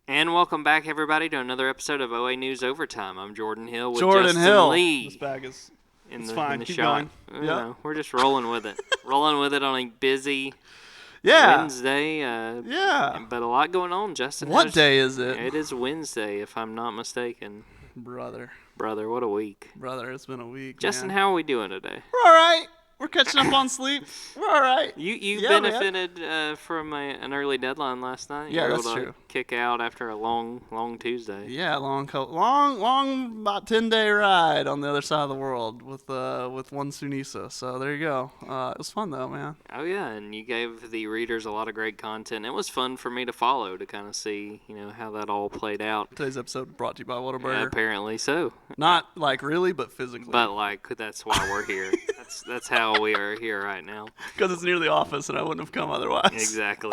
And welcome back, everybody, to another episode of OA News Overtime. I'm Jordan Hill with Jordan Justin Hill. Lee. This bag is It's fine. in the Keep shot. going. Yep. We're just rolling with it. Rolling with it on a busy Yeah. Wednesday. Yeah. But a lot going on, Justin. What day is it? It is Wednesday, if I'm not mistaken. Brother, what a week. it's been a week. Justin, man. how are we doing today? We're all right. We're catching up on sleep. We're all right. You Yeah, benefited from an early deadline last night. Yeah, you were that's able to true. Kick out after a long Tuesday. Yeah, long, about 10-day ride on the other side of the world with one Sunisa. So there you go. It was fun though, man. Oh yeah, and you gave the readers a lot of great content. It was fun for me to follow to kind of see, how that all played out. Today's episode brought to you by Whataburger. Apparently so. Not like really, but physically. But that's why we're here. That's how we are here right now. Because it's near the office, and I wouldn't have come otherwise. Exactly.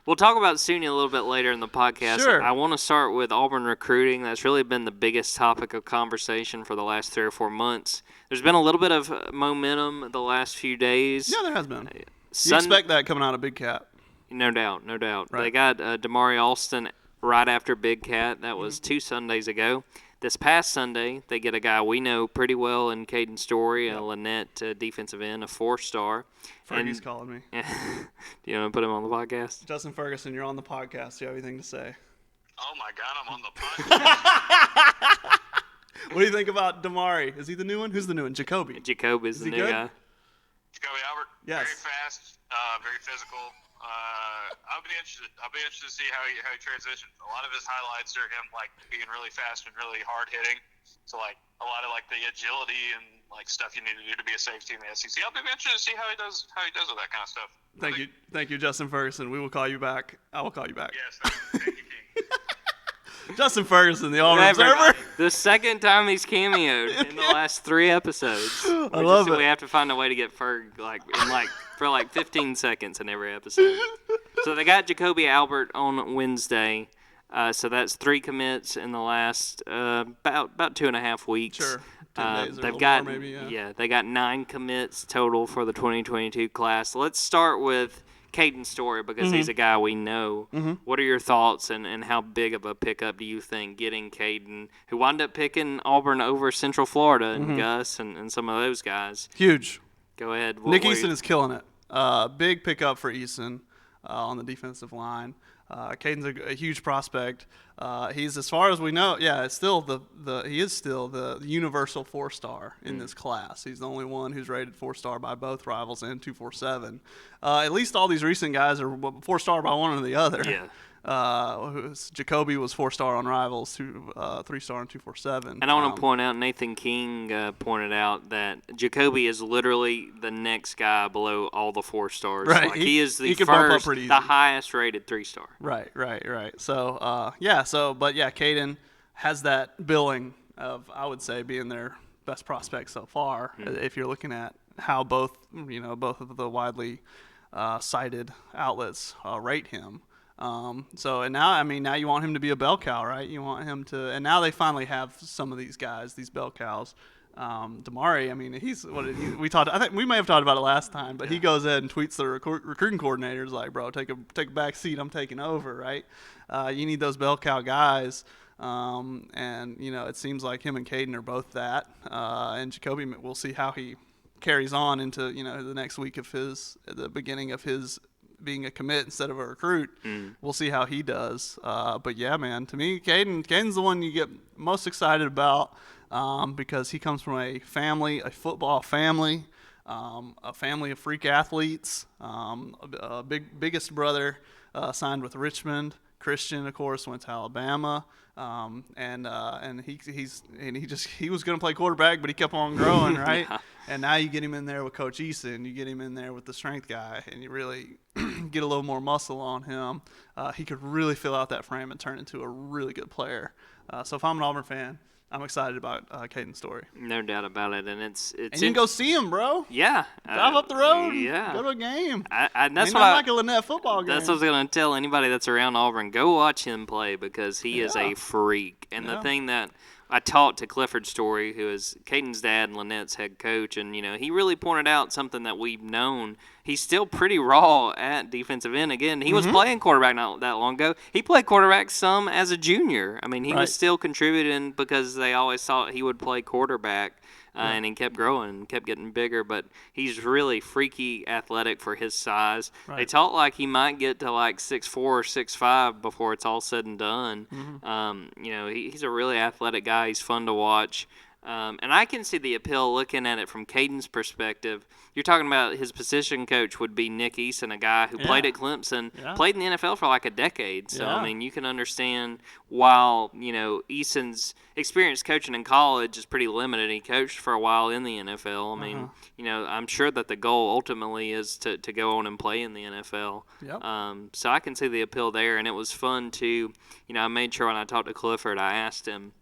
We'll talk about SUNY a little bit later in the podcast. Sure. I want to start with Auburn recruiting. That's really been the biggest topic of conversation for the last 3 or 4 months. There's been a little bit of momentum the last few days. Yeah, there has been. You expect that coming out of Big Cat. No doubt. Right. They got Damari Alston right after Big Cat. That was 2 Sundays ago. This past Sunday, they get a guy we know pretty well in Caden Story, a Lynette defensive end, a 4-star. Fergie's calling me. Do you want to put him on the podcast? Justin Ferguson, you're on the podcast. Do you have anything to say? Oh, my God, I'm on the podcast. What do you think about Damari? Is he the new one? Who's the new one? Jacoby. Jacob is the he new good? guy. Jacoby Albert, Yes. very fast, very physical. I'll be interested to see how he transitions. A lot of his highlights are him being really fast and really hard hitting. So a lot of the agility and stuff you need to do to be a safety in the SEC. I'll be interested to see how he does with that kind of stuff. Thank you, Justin Ferguson. We will call you back. I will call you back. Yes, thank you, King. Justin Ferguson, the Auburn Observer. The second time he's cameoed in the last 3 episodes. I love it. We have to find a way to get Ferg for 15 seconds in every episode. So they got Jacoby Albert on Wednesday. So that's 3 commits in the last about 2.5 weeks. Sure. 10 days or They've a got little more maybe, yeah. they got 9 commits total for the 2022 class. Let's start with Caden Story because he's a guy we know. What are your thoughts and how big of a pickup do you think getting Caden, who wound up picking Auburn over Central Florida and Gus and some of those guys? Huge. Go ahead. Nick Eason is killing it. Big pickup for Eason on the defensive line. Caden's a huge prospect. He's, as far as we know, it's still he is still the universal 4-star in this class. He's the only one who's rated 4-star by both Rivals and 247. At least all these recent guys are 4-star by one or the other. Yeah. Jacoby was 4-star on Rivals, 3-star on 247. And I want to point out, Nathan King pointed out that Jacoby is literally the next guy below all the 4-stars. Right. He is the he can bump up first, pretty easy. the highest rated 3-star. Right. So, Caden has that billing of, I would say, being their best prospect so far. If you're looking at how both of the widely cited outlets rate him. Now you want him to be a bell cow, right? You want him to, and now they finally have some of these guys, these bell cows. Damari, he's we talked. I think we may have talked about it last time, but he goes ahead and tweets the recruiting coordinators like, "Bro, take a back seat. I'm taking over." Right? You need those bell cow guys, and it seems like him and Caden are both that. And Jacoby, we'll see how he carries on into the next week of the beginning of his being a commit instead of a recruit. We'll see how he does. But yeah, man, to me, Caden's the one you get most excited about because he comes from a football family, a family of freak athletes. Biggest brother signed with Richmond. Christian, of course, went to Alabama. And he was going to play quarterback, but he kept on growing, right? Yeah. And now you get him in there with Coach Eason, you get him in there with the strength guy, and you really get a little more muscle on him. He could really fill out that frame and turn into a really good player. So if I'm an Auburn fan, I'm excited about Caden Story. No doubt about it, and it's. And you can go see him, bro. Yeah. Drive up the road. Yeah. Go to a game. That's like a Lynette football game. That's what I was going to tell anybody that's around Auburn. Go watch him play because he is a freak. And the thing that I talked to Clifford Story, who is Caden's dad and Lynette's head coach, and he really pointed out something that we've known. He's still pretty raw at defensive end. Again, he was playing quarterback not that long ago. He played quarterback some as a junior. I mean, he was still contributing because they always thought he would play quarterback. And he kept growing and kept getting bigger, but he's really freaky athletic for his size. Right. They talk like he might get to like 6'4" or 6'5" before it's all said and done. He's a really athletic guy. He's fun to watch. And I can see the appeal looking at it from Caden's perspective. You're talking about his position coach would be Nick Eason, a guy who played at Clemson, played in the NFL for like a decade. So, I mean, you can understand while, Eason's experience coaching in college is pretty limited. He coached for a while in the NFL. I mean, I'm sure that the goal ultimately is to go on and play in the NFL. Yep. So I can see the appeal there, and it was fun too. I made sure when I talked to Clifford, I asked him,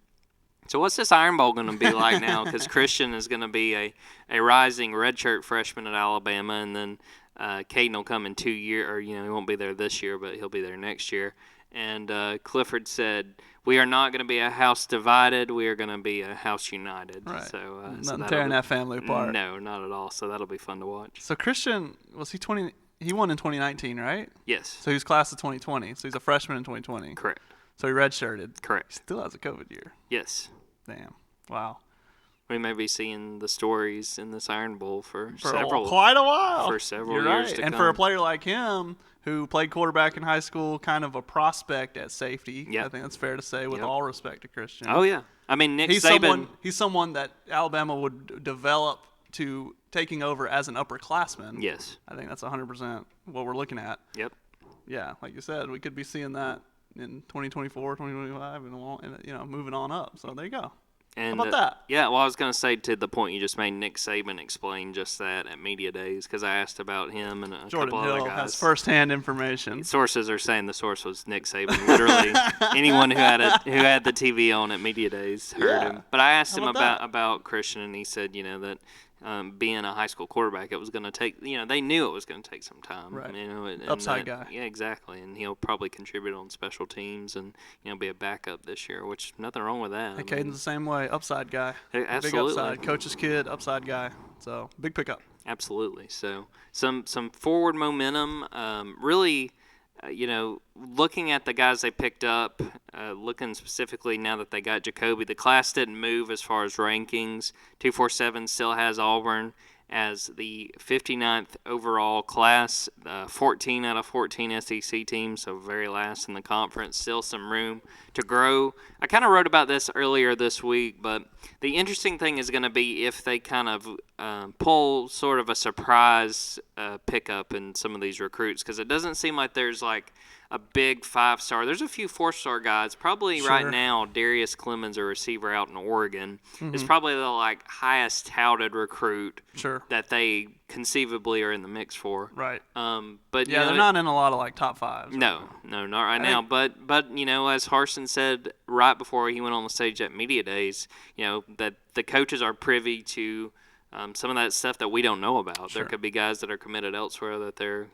so what's this Iron Bowl going to be like now? Because Christian is going to be a rising redshirt freshman at Alabama, and then Caden will come in 2 years, or he won't be there this year, but he'll be there next year. And Clifford said, "We are not going to be a house divided. We are going to be a house united." Right. So, nothing tearing that family apart. No, not at all. So that'll be fun to watch. So Christian, was he 20? He won in 2019, right? Yes. So he was class of 2020. So he's a freshman in 2020. Correct. So he redshirted. Correct. Still has a COVID year. Yes. Damn. Wow. We may be seeing the stories in this Iron Bowl for quite a while. For several You're years right. to and come. for a player like him, who played quarterback in high school, kind of a prospect at safety. Yep. I think that's fair to say, with all respect to Christian. Oh yeah. I mean, Nick He's Saban. He's someone that Alabama would develop to taking over as an upperclassman. Yes. I think that's 100% what we're looking at. Yep. Yeah, like you said, we could be seeing that in 2024, 2025, and moving on up. So there you go. And, how about that? Yeah, well, I was going to say to the point you just made, Nick Saban explained just that at Media Days because I asked about him and a Jordan couple Hill other guys. has firsthand information. Sources are saying the source was Nick Saban. Literally, anyone who had the TV on at Media Days heard him. But I asked him about Christian, and he said, that being a high school quarterback, it was going to take. They knew it was going to take some time. Right. And upside guy. Yeah, exactly. And he'll probably contribute on special teams, and be a backup this year, which nothing wrong with that. Hey, Caden's the same way. Upside guy. Absolutely. Big upside. Coach's kid. Upside guy. So big pickup. Absolutely. So some forward momentum. Really, looking at the guys they picked up, looking specifically now that they got Jacoby, the class didn't move as far as rankings. 247 still has Auburn as the 59th overall class, 14 out of 14 SEC teams, so very last in the conference. Still some room to grow. I kind of wrote about this earlier this week, but the interesting thing is going to be if they kind of pull sort of a surprise pickup in some of these recruits, because it doesn't seem like there's like a big 5-star. There's a few 4-star guys. Probably right now, Darius Clemens, a receiver out in Oregon, is probably the highest touted recruit that they conceivably are in the mix for. Right. But they're not in a lot of top fives. No, not right now. But as Harsin said right before he went on the stage at Media Days, that the coaches are privy to some of that stuff that we don't know about. There could be guys that are committed elsewhere that they're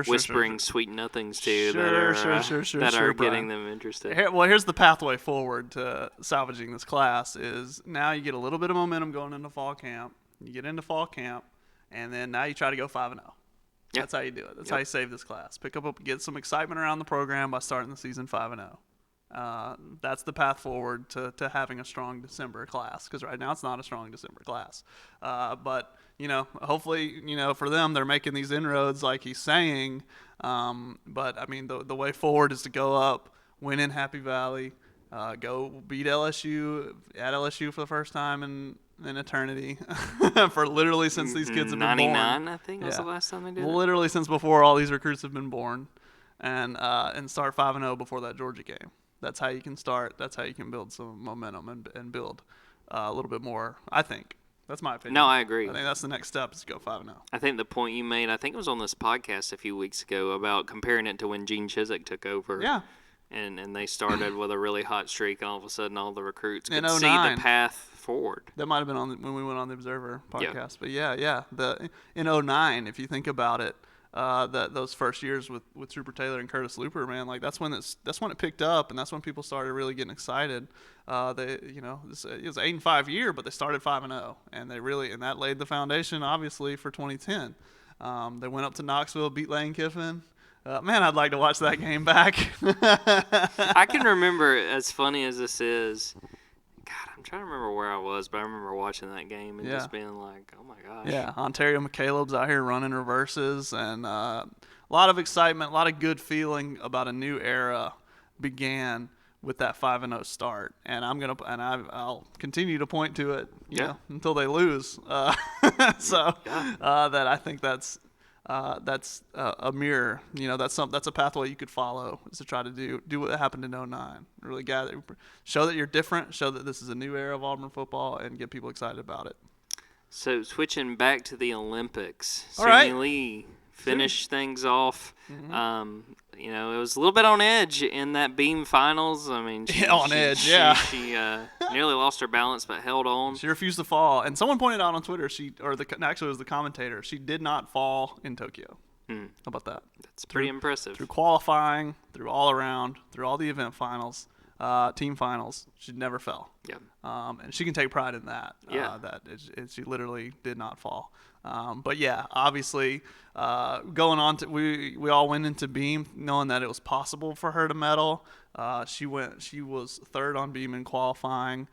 whispering sweet nothings to that are getting them interested. Here's the pathway forward to salvaging this class is now you get a little bit of momentum going into fall camp. You get into fall camp, and then now you try to go 5-0. Yep. That's how you do it. That's how you save this class. Get some excitement around the program by starting the season 5-0. That's the path forward to having a strong December class, because right now it's not a strong December class. But hopefully, for them, they're making these inroads like he's saying. But I mean, the way forward is to go up, win in Happy Valley, go beat LSU at LSU for the first time in eternity, for literally since these kids have been 99, I think was the last time they did it. Literally since before all these recruits have been born, and start 5-0 before that Georgia game. That's how you can start. That's how you can build some momentum and build a little bit more, I think. That's my opinion. No, I agree. I think that's the next step is to go 5-0. I think the point you made, I think it was on this podcast a few weeks ago about comparing it to when Gene Chizik took over. Yeah. And they started with a really hot streak, and all of a sudden all the recruits could in see the path forward. That might have been when we went on the Observer podcast. But yeah. In 2009, if you think about it, those first years with Trooper Taylor and Curtis Looper, man, like that's when it picked up, and that's when people started really getting excited. It was an 8-5 year, but they started 5-0, and that laid the foundation, obviously, for 2010. They went up to Knoxville, beat Lane Kiffin. Man, I'd like to watch that game back. I can remember, as funny as this is, God, I'm trying to remember where I was, but I remember watching that game and just being like, oh my gosh. Yeah, Ontario McCaleb's out here running reverses, and a lot of excitement, a lot of good feeling about a new era began with that 5-0 start, and I'll continue to point to it, you know, until they lose. That I think that's a mirror. You know, that's a pathway you could follow, is to try to do what happened in 2009. Really show that you're different, show that this is a new era of Auburn football, and get people excited about it. So switching back to the Olympics, All right. Sydney Lee finished things off. It was a little bit on edge in that beam finals. I mean, she nearly lost her balance but held on. She refused to fall, and someone pointed out on Twitter actually it was the commentator. She did not fall in Tokyo. How about that? That's pretty impressive. Through qualifying, through all around, through all the event finals, team finals, she never fell. Yeah. And she can take pride in that. Yeah. She literally did not fall. But yeah, obviously, going on to we all went into beam knowing that it was possible for her to medal. She was third on beam in qualifying.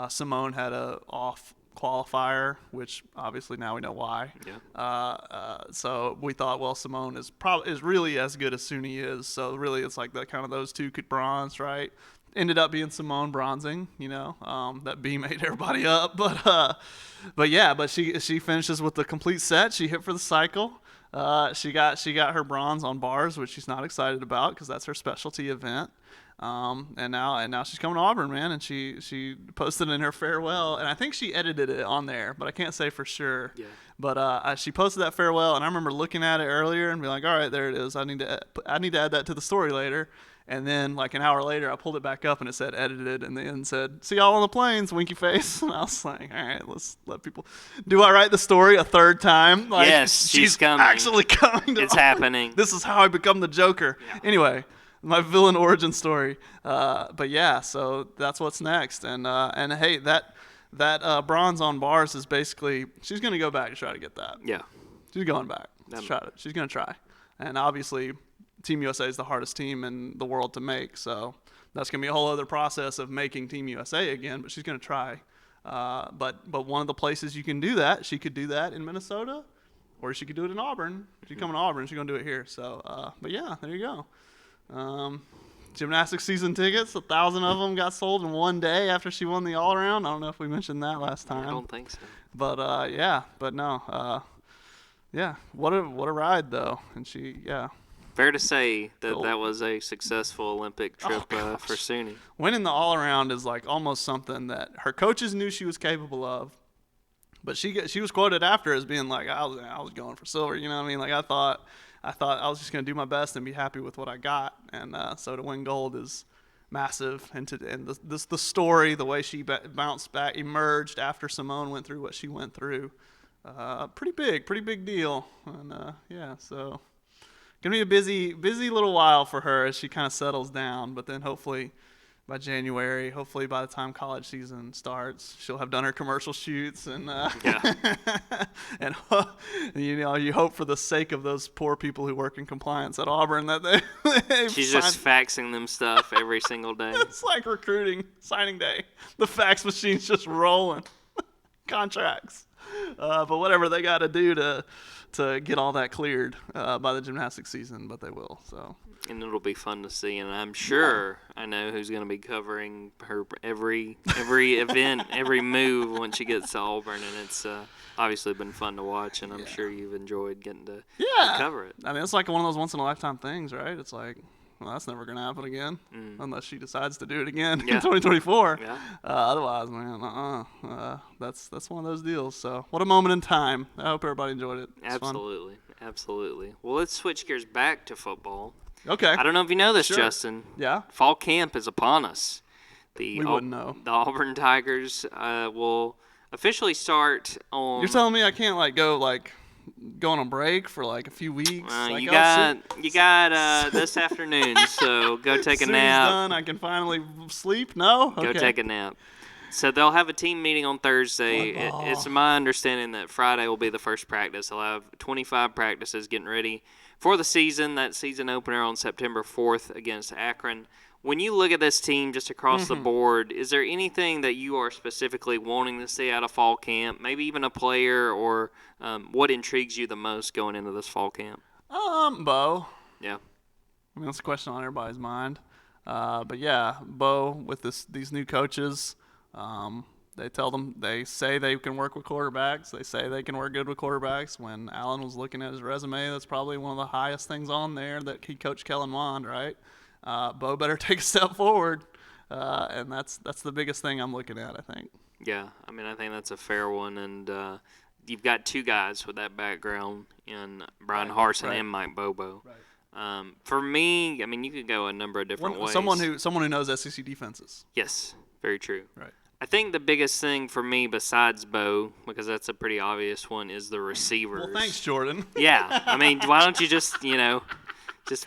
Simone had a off qualifier, which obviously now we know why. Yeah. So we thought, well, Simone is really as good as Suni is. So really, it's like those two could bronze, right? Ended up being Simone bronzing, that beam ate everybody up, but she finishes with the complete set. She hit for the cycle. She got her bronze on bars, which she's not excited about because that's her specialty event. And now she's coming to Auburn, man, and she posted in her farewell, and I think she edited it on there, but I can't say for sure. Yeah. But she posted that farewell, and I remember looking at it earlier and be like, all right, there it is. I need to add that to the story later. And then, like an hour later, I pulled it back up and it said edited, and then said, "See y'all on the plains, winky face." And I was like, "All right, let's let people." Do I write the story a third time? Like, yes, she's coming. Actually coming. It's happening. This is how I become the Joker. Yeah. Anyway, my villain origin story. But yeah, so that's what's next. And hey, that bronze on bars is basically, she's gonna go back to try to get that. Yeah, she's going back. She's gonna try, and obviously, Team USA is the hardest team in the world to make, so that's going to be a whole other process of making Team USA again, but she's going to try. But one of the places you can do that, she could do that in Minnesota, or she could do it in Auburn. She's coming to Auburn, she's going to do it here. So, but yeah, there you go. Gymnastics season tickets, 1,000 of them got sold in one day after she won the all-around. I don't know if we mentioned that last time. I don't think so. But, what a ride, though. And Fair to say that was a successful Olympic trip for Suni. Winning the all-around is like almost something that her coaches knew she was capable of, but she was quoted after as being like, I was going for silver. You know what I mean? Like I thought I was just going to do my best and be happy with what I got, and so to win gold is massive. And the story, the way she bounced back, emerged after Simone went through what she went through, pretty big deal. And so. Gonna be a busy little while for her as she kind of settles down, but then hopefully by January, hopefully by the time college season starts, she'll have done her commercial shoots and and you hope for the sake of those poor people who work in compliance at Auburn that she's just faxing them stuff every single day. It's like recruiting signing day. The fax machine's just rolling contracts, but whatever they got to do to get all that cleared by the gymnastics season, but they will. So. And it'll be fun to see, and I'm sure I know who's going to be covering her every event, every move when she gets to Auburn, and it's obviously been fun to watch, and I'm sure you've enjoyed getting to cover it. I mean, it's like one of those once-in-a-lifetime things, right? It's like, well, that's never going to happen again unless she decides to do it again in 2024. Yeah. Otherwise, man, that's one of those deals. So what a moment in time. I hope everybody enjoyed it. Absolutely. Well, let's switch gears back to football. Okay. I don't know if you know this, Justin. Yeah. Fall camp is upon us. We wouldn't know. The Auburn Tigers will officially start on. You're telling me I can't go going on break for like a few weeks. You got this afternoon, so go take a soon nap. As done, I can finally sleep. No, Go take a nap. So they'll have a team meeting on Thursday. It's my understanding that Friday will be the first practice. They'll have 25 practices getting ready for the season. That season opener on September 4th against Akron. When you look at this team just across the board, is there anything that you are specifically wanting to see out of fall camp? Maybe even a player, or what intrigues you the most going into this fall camp? Bo. Yeah. I mean, that's a question on everybody's mind. But yeah, Bo with these new coaches, they say they can work with quarterbacks. They say they can work good with quarterbacks. When Allen was looking at his resume, that's probably one of the highest things on there that he coached Kellen Mond, right? Bo better take a step forward, and that's the biggest thing I'm looking at, I think. Yeah, I mean, I think that's a fair one, and you've got two guys with that background in Brian Harsin and Mike Bobo. Right. For me, I mean, you could go a number of different ways. Someone who knows SEC defenses. Yes, very true. Right. I think the biggest thing for me besides Bo, because that's a pretty obvious one, is the receivers. Well, thanks, Jordan. Yeah, I mean, why don't you just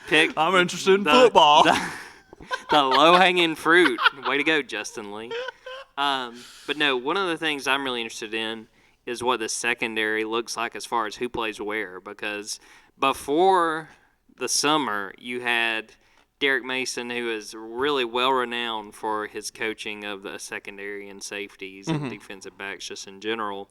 pick. I'm interested in football. The low-hanging fruit. Way to go, Justin Lee. But no, one of the things I'm really interested in is what the secondary looks like as far as who plays where. Because before the summer, you had Derek Mason, who is really well-renowned for his coaching of the secondary and safeties and defensive backs just in general.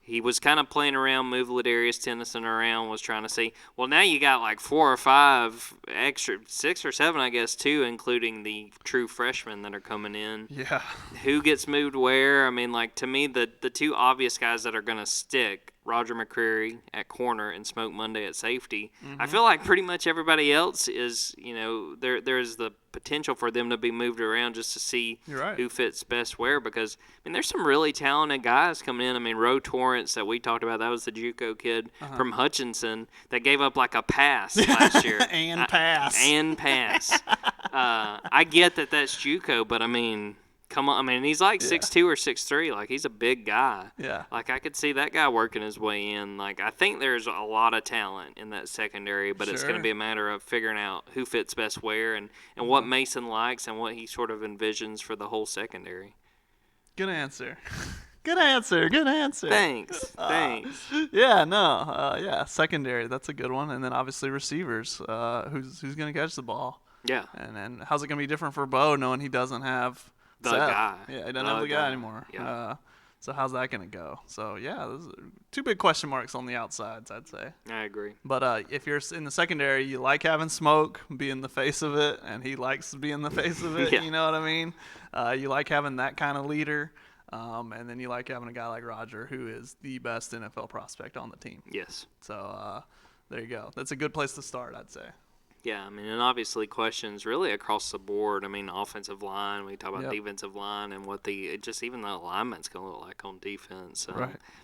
He was kind of playing around, moved Ladarius Tennyson around, was trying to see. Well, now you got like 4 or 5 extra, 6 or 7, I guess, too, including the true freshmen that are coming in. Yeah. Who gets moved where? I mean, like, to me, the two obvious guys that are going to stick, Roger McCreary at corner and Smoke Monday at safety. I feel like pretty much everybody else is, there's the potential for them to be moved around just to see who fits best where, because, I mean, there's some really talented guys coming in. I mean, Roe Torrance that we talked about, that was the JUCO kid from Hutchinson that gave up like a pass last year. And pass. I get that that's JUCO, but I mean, come on. I mean, he's like 6'2" or 6'3". Like, he's a big guy. Yeah. Like, I could see that guy working his way in. Like, I think there's a lot of talent in that secondary, but it's going to be a matter of figuring out who fits best where and what Mason likes and what he sort of envisions for the whole secondary. Good answer. Good answer. Thanks. Secondary. That's a good one. And then obviously receivers. Who's going to catch the ball? Yeah. And then how's it going to be different for Bo knowing he doesn't have the guy? Yeah, he doesn't have the guy anymore. Yeah. So how's that going to go? So, yeah, those are 2 big question marks on the outsides, I'd say. I agree. But if you're in the secondary, you like having Smoke be in the face of it, and he likes to be in the face of it, you know what I mean? You like having that kind of leader, and then you like having a guy like Roger, who is the best NFL prospect on the team. Yes. So there you go. That's a good place to start, I'd say. Yeah, I mean, and obviously questions really across the board. I mean, offensive line, we talk about defensive line and what even the alignment's going to look like on defense.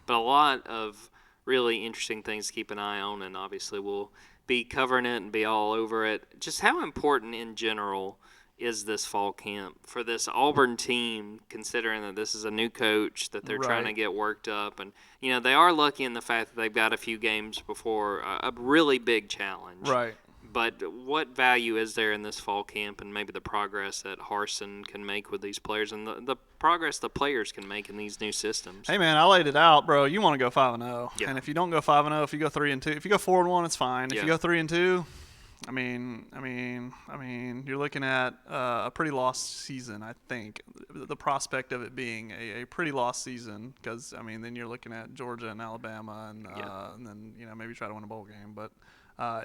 But a lot of really interesting things to keep an eye on, and obviously we'll be covering it and be all over it. Just how important in general is this fall camp for this Auburn team, considering that this is a new coach, that they're trying to get worked up. And, they are lucky in the fact that they've got a few games before a really big challenge. Right. But what value is there in this fall camp and maybe the progress that Harsin can make with these players and the progress the players can make in these new systems? Hey, man, I laid it out, bro. You want to go 5-0. Yeah. And if you don't go 5-0, if you go 3-2, if you go 4-1, it's fine. If you go 3-2, I mean, you're looking at a pretty lost season, I think. The prospect of it being a pretty lost season because, I mean, then you're looking at Georgia and Alabama and then, maybe try to win a bowl game. But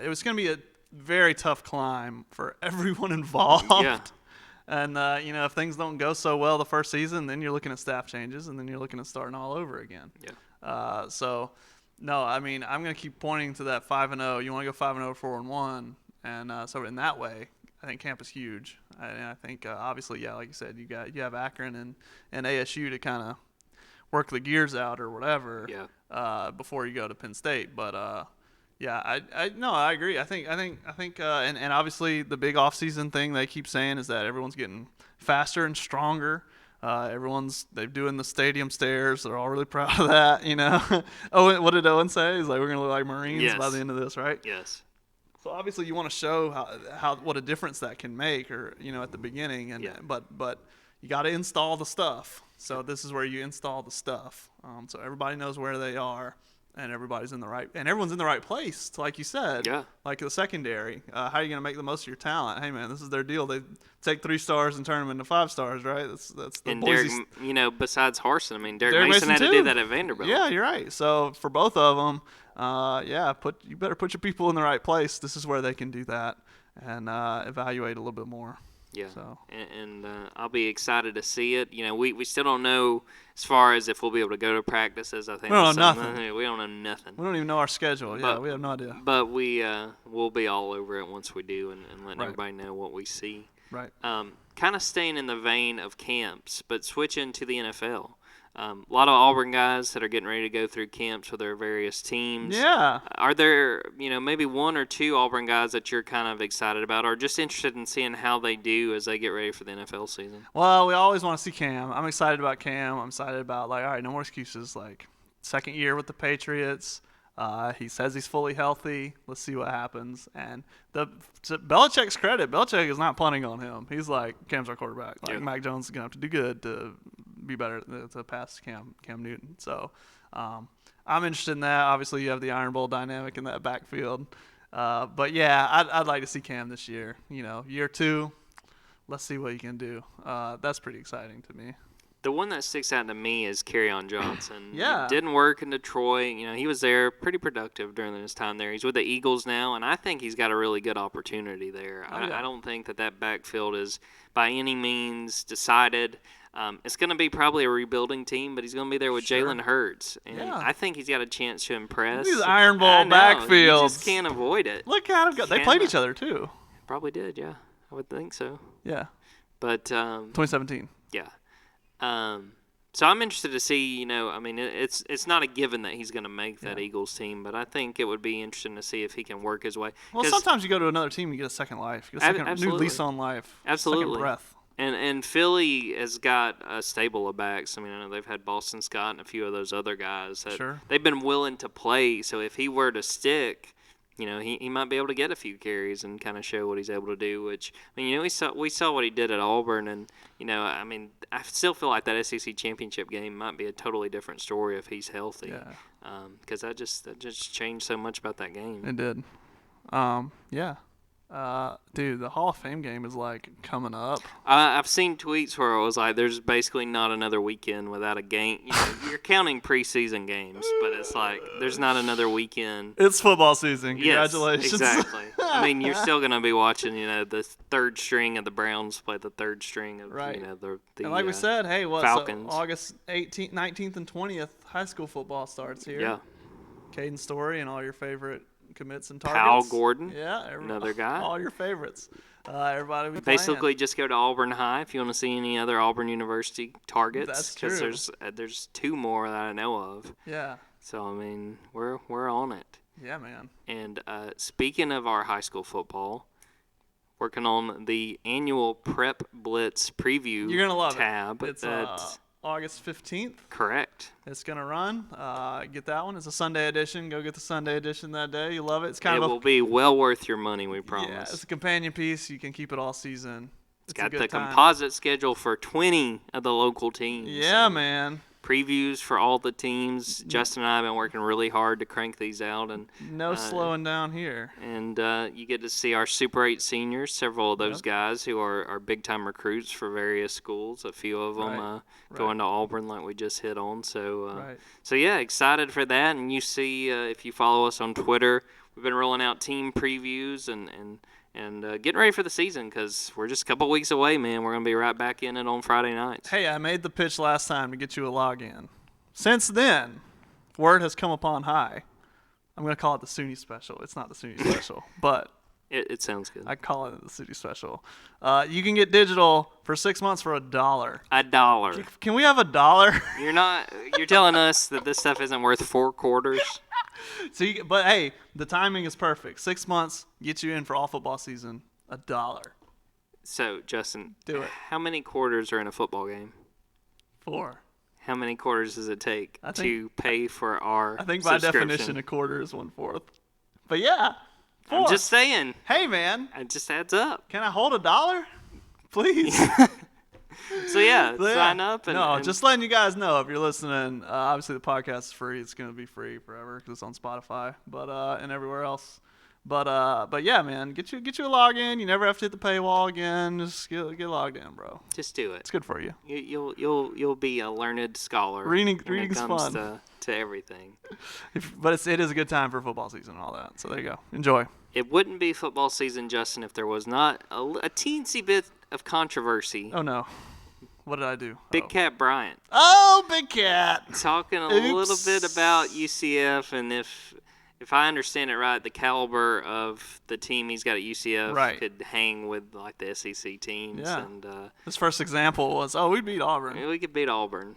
it was going to be a very tough climb for everyone involved. Yeah. And, if things don't go so well the first season, then you're looking at staff changes, and then you're looking at starting all over again. Yeah. No, I mean, I'm going to keep pointing to that 5-0. You want to go 5-0, 4-1. And so in that way, I think camp is huge. And I think, obviously, like you said, you have Akron and ASU to kind of work the gears out or whatever before you go to Penn State. But, I agree. I think, and obviously the big offseason thing they keep saying is that everyone's getting faster and stronger. They're doing the stadium stairs. They're all really proud of that, you know. Owen, what did Owen say? He's like, we're gonna look like Marines by the end of this, right? Yes. So obviously you want to show how what a difference that can make, or at the beginning, and but you got to install the stuff. So this is where you install the stuff. So everybody knows where they are, and everyone's in the right place. Like you said, like the secondary. How are you going to make the most of your talent? Hey man, this is their deal. They take 3 stars and turn them into 5 stars, right? That's the and Boise. Derek, besides Harsin, I mean, Derek Mason had to do that at Vanderbilt. Yeah, you're right. So for both of them, you better put your people in the right place. This is where they can do that and evaluate a little bit more. Yeah, so. and I'll be excited to see it. We still don't know as far as if we'll be able to go to practices. I think we don't know nothing. We don't know nothing. We don't even know our schedule. We have no idea. But we'll be all over it once we do, and letting everybody know what we see. Right. Kind of staying in the vein of camps, but switching to the NFL. A lot of Auburn guys that are getting ready to go through camps for their various teams. Yeah. Are there, maybe 1 or 2 Auburn guys that you're kind of excited about, or just interested in seeing how they do as they get ready for the NFL season? Well, we always want to see Cam. I'm excited about Cam. I'm excited about, all right, no more excuses. Second year with the Patriots. He says he's fully healthy. Let's see what happens. And to Belichick's credit, Belichick is not punting on him. He's like, Cam's our quarterback. Mac Jones is going to have to do good to be better to pass Cam Newton. So I'm interested in that. Obviously, you have the Iron Bowl dynamic in that backfield. But, yeah, I'd like to see Cam this year. Year 2, let's see what he can do. That's pretty exciting to me. The one that sticks out to me is Kerryon Johnson. Yeah. It didn't work in Detroit. He was there, pretty productive during his time there. He's with the Eagles now, and I think he's got a really good opportunity there. I don't think that backfield is by any means decided. It's going to be probably a rebuilding team, but he's going to be there with Jalen Hurts. And I think he's got a chance to impress. These Iron Bowl backfields. You just can't avoid it. Look at him. They played each other, too. Probably did, yeah. I would think so. Yeah. But 2017. Yeah. So I'm interested to see, it's not a given that he's going to make that Eagles team, but I think it would be interesting to see if he can work his way. Well, sometimes you go to another team, you get a second life. You get a new lease on life. Absolutely. Second breath. And Philly has got a stable of backs. I know they've had Boston Scott and a few of those other guys that they've been willing to play. So if he were to stick, he might be able to get a few carries and kind of show what he's able to do. Which we saw what he did at Auburn, and I still feel like that SEC championship game might be a totally different story if he's healthy. Yeah. Because that just changed so much about that game. It did. Yeah. Dude, the Hall of Fame game is coming up. I've seen tweets where it was like, there's basically not another weekend without a game. You're counting preseason games, but it's like there's not another weekend. It's football season. Congratulations. Yes, exactly. You're still going to be watching, the third string of the Browns play the third string of, the and like we said, hey, Falcons. So August 18th, 19th, and 20th, high school football starts here. Yeah. Caden Story and all your favorite commits and targets. Powell Gordon, another guy. All your favorites. Everybody will be basically playing. Just go to Auburn High if you want to see any other Auburn University targets. That's true. Because there's 2 more that I know of. Yeah. So we're on it. Yeah, man. And speaking of our high school football, working on the annual Prep Blitz preview. You're gonna love tab. It's August 15th. Correct. It's going to run. Get that one. It's a Sunday edition. Go get the Sunday edition that day. You love it. It will be well worth your money, we promise. Yeah, it's a companion piece. You can keep it all season. It's got the composite schedule for 20 of the local teams. Yeah, man. Previews for all the teams. Justin and I have been working really hard to crank these out, and no slowing down here. And you get to see our Super 8 seniors, several of those guys who are big-time recruits for various schools. A few of them going to Auburn, like we just hit on. So, so yeah, excited for that. And you see, if you follow us on Twitter, we've been rolling out team previews and getting ready for the season because we're just a couple weeks away, man. We're going to be right back in it on Friday nights. Hey, I made the pitch last time to get you a login. Since then, word has come upon high. I'm going to call it the SUNY Special. It's not the SUNY Special, but it sounds good. I call it the SUNY Special. You can get digital for 6 months for $1. $1. Can we have $1? You're telling us that this stuff isn't worth 4 quarters? But hey, the timing is perfect. 6 months gets you in for all football season. $1. So, Justin, do it. How many quarters are in a football game? 4. How many quarters does it take to pay for our I think by subscription? definition a quarter is 1/4. But yeah, 4. I'm just saying. Hey, man. It just adds up. Can I hold $1? Please. So, sign up. And just letting you guys know if you're listening. Obviously, the podcast is free. It's going to be free forever because it's on Spotify, and everywhere else. But yeah, man, get you a login. You never have to hit the paywall again. Just get logged in, bro. Just do it. It's good for you. You'll be a learned scholar. Reading's when it comes fun. to everything. But it is a good time for football season and all that. So there you go. Enjoy. It wouldn't be football season, Justin, if there was not a teensy bit of controversy. Oh no. What did I do? Big Cat Bryant. Oh, Big Cat. Talking a little bit about UCF, and if I understand it right, the caliber of the team he's got at UCF could hang with like the SEC teams. Yeah. And his first example was, we beat Auburn. We could beat Auburn.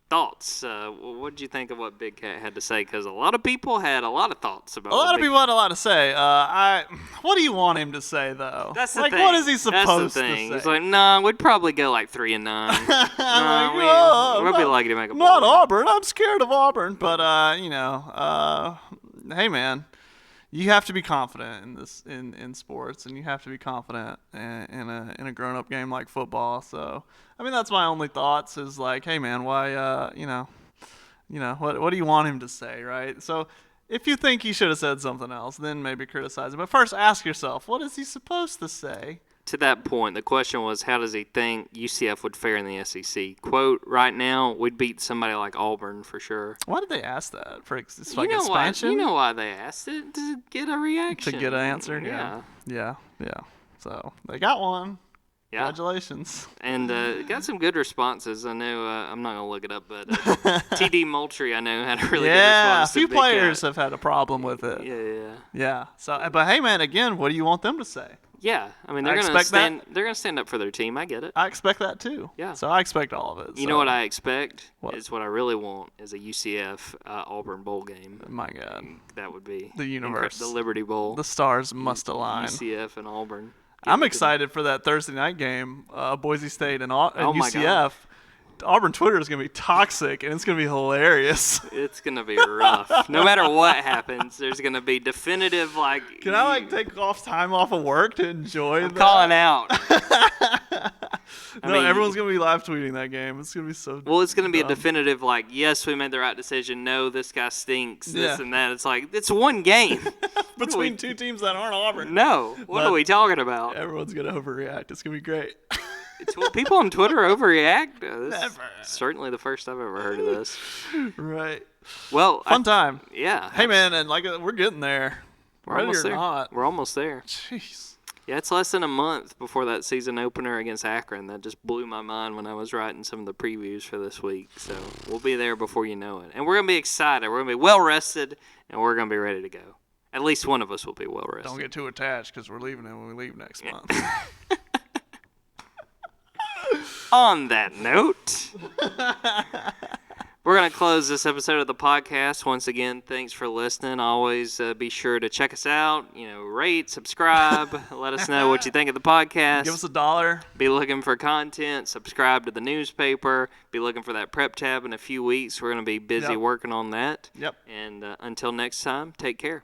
Thoughts? What did you think of what Big Cat had to say? Because a lot of people had a lot of thoughts about. A lot of people had a lot to say. What do you want him to say though? That's the like, thing. what is he supposed to say? He's like, we'd probably go like 3-9. We'd be lucky to make a bowl. Not Auburn. I'm scared of Auburn. But hey man, you have to be confident in this in sports, and you have to be confident in a grown up game like football. So I mean, that's my only thoughts is like, hey man, why what do you want him to say, right? So if you think he should have said something else, then maybe criticize him. But first, ask yourself, what is he supposed to say? To that point, the question was, how does he think UCF would fare in the SEC? Quote, right now, we'd beat somebody like Auburn for sure. Why did they ask that? For expansion? You know why they asked it? To get a reaction. To get an answer? Yeah. So they got one. Yeah. Congratulations. And got some good responses. I know, I'm not going to look it up, but TD Moultrie, I know, had a really good response. A few players have had a problem with it. Yeah. So, but hey, man, again, what do you want them to say? Yeah, I mean they're gonna stand up for their team. I get it. I expect that too. Yeah. So I expect all of it. You know what I expect? Is what I really want is a UCF Auburn bowl game. My God. That would be the universe. The Liberty Bowl. The stars must align. UCF and Auburn. I'm excited for that Thursday night game, Boise State and UCF. Auburn Twitter is going to be toxic, and it's going to be hilarious. It's going to be rough. No matter what happens, there's going to be definitive, like... Can I, take time off of work to enjoy that? I'm calling out. Everyone's going to be live tweeting that game. It's going to be so Well, it's going to be a definitive, yes, we made the right decision. No, this guy stinks, this and that. It's like, it's one game. Between two teams that aren't Auburn. No. What are we talking about? Everyone's going to overreact. It's going to be great. People on Twitter overreact? Never. Certainly the first I've ever heard of this. Right. Well, fun time. Yeah. Hey, man, and we're getting there. We're almost there. We're almost there. Jeez. Yeah, it's less than a month before that season opener against Akron. That just blew my mind when I was writing some of the previews for this week. So we'll be there before you know it. And we're going to be excited. We're going to be well-rested, and we're going to be ready to go. At least one of us will be well-rested. Don't get too attached because we're leaving it when we leave next month. On that note, we're going to close this episode of the podcast. Once again, thanks for listening. Always be sure to check us out. Rate, subscribe. Let us know what you think of the podcast. Give us $1. Be looking for content. Subscribe to the newspaper. Be looking for that prep tab in a few weeks. We're going to be busy working on that. Yep. And until next time, take care.